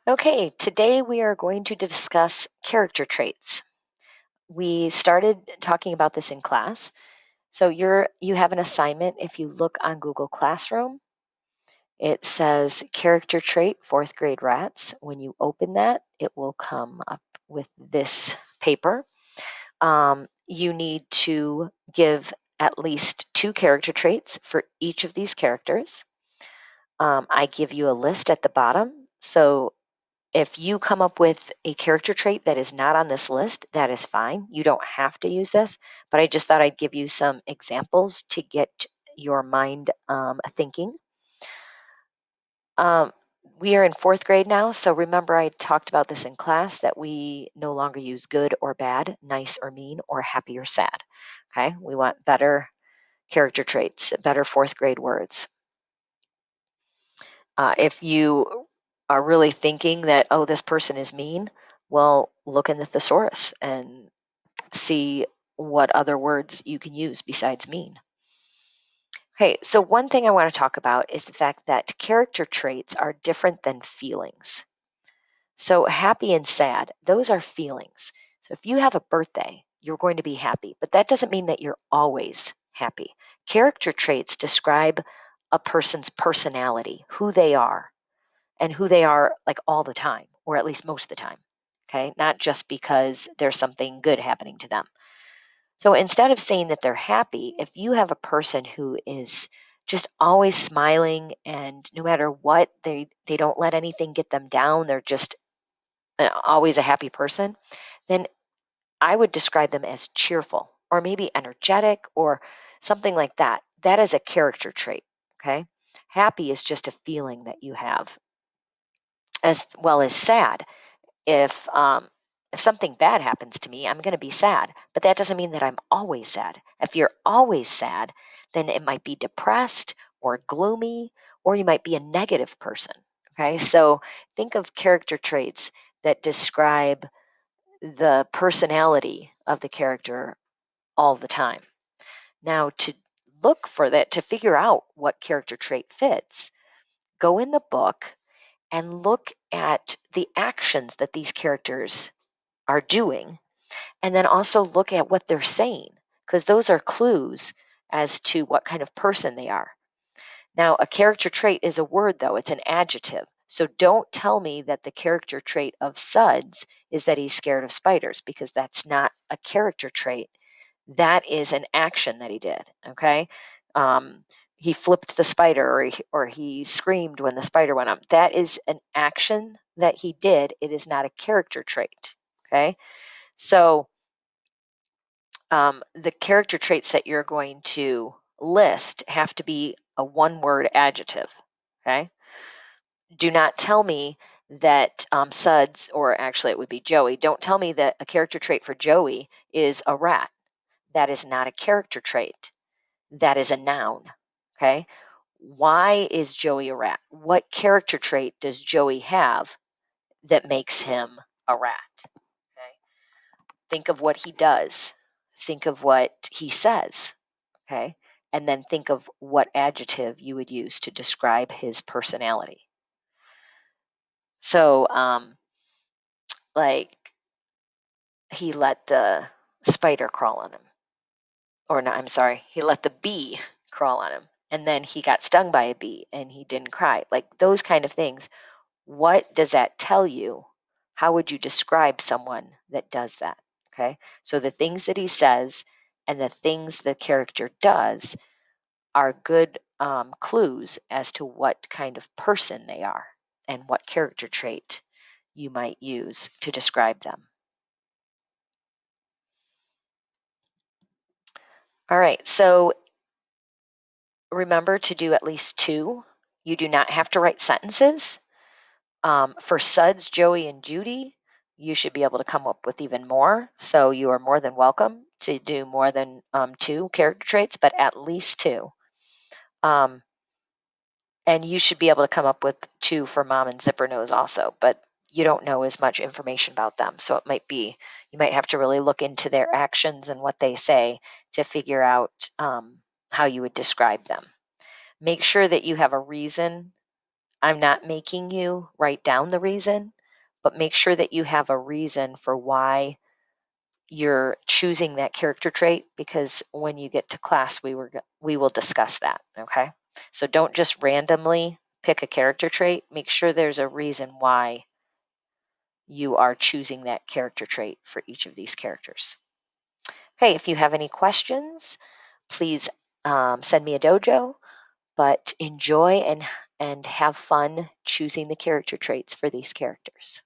Okay, today we are going to discuss character traits. We started talking about this in class. So you have an assignment. If you look on Google Classroom, it says character trait, fourth grade rats. When you open that, it will come up with this paper. You need to give at least 2 character traits for each of these characters. I give you a list at the bottom. So if you come up with a character trait that is not on this list, that is fine. You don't have to use this, but I just thought I'd give you some examples to get your mind thinking. Um, we are in fourth grade now, so remember I talked about this in class that we no longer use good or bad, nice or mean, or happy or sad. Okay, we want better character traits, better fourth grade words. If you are really thinking that, oh, this person is mean, well, look in the thesaurus and see what other words you can use besides mean. Okay, so one thing I want to talk about is the fact that character traits are different than feelings. So happy and sad, those are feelings. So if you have a birthday, you're going to be happy, but that doesn't mean that you're always happy. Character traits describe a person's personality, who they are, and who they are like all the time, or at least most of the time. Okay, not just because there's something good happening to them. So instead of saying that they're happy, if you have a person who is just always smiling and no matter what, they don't let anything get them down, they're just always a happy person, then I would describe them as cheerful or maybe energetic or something like that. That is a character trait. Okay. Happy is just a feeling that you have, as well as sad. If something bad happens to me, I'm going to be sad, but that doesn't mean that I'm always sad. If you're always sad, then it might be depressed or gloomy, or you might be a negative person. Okay, so think of character traits that describe the personality of the character all the time. Now, to look for that, to figure out what character trait fits, go in the book and look at the actions that these characters are doing, and then also look at what they're saying, because those are clues as to what kind of person they are. Now, a character trait is a word, though, it's an adjective. So don't tell me that the character trait of Suds is that he's scared of spiders, because that's not a character trait. That is an action that he did. Okay. Um, he flipped the spider, or he screamed when the spider went up. That is an action that he did. It is not a character trait. Okay. So the character traits that you're going to list have to be a one word adjective. Okay. Do not tell me that Suds, or actually it would be Joey, don't tell me that a character trait for Joey is a rat. That is not a character trait. That is a noun. Okay. Why is Joey a rat? What character trait does Joey have that makes him a rat? Okay. Think of what he does. Think of what he says. Okay. And then think of what adjective you would use to describe his personality. So, like, he let the spider crawl on him. Or, no, I'm sorry, he let the bee crawl on him. And then he got stung by a bee and he didn't cry. Like those kind of things. What does that tell you? How would you describe someone that does that? Okay. So the things that he says and the things the character does are good clues as to what kind of person they are and what character trait you might use to describe them. All right. So remember to do at least 2. You do not have to write sentences. For Suds, Joey, and Judy, you should be able to come up with even more. So you are more than welcome to do more than 2 character traits, but at least 2. Um, and you should be able to come up with 2 for Mom and Zipper Nose also, but you don't know as much information about them. So it might be, you might have to really look into their actions and what they say to figure out how you would describe them. Make sure that you have a reason I'm not making you write down the reason, but make sure that you have a reason for why you're choosing that character trait, because when you get to class, we will discuss that, okay? So don't just randomly pick a character trait. Make sure there's a reason why you are choosing that character trait for each of these characters. Okay, if you have any questions, please send me a dojo, but enjoy and have fun choosing the character traits for these characters.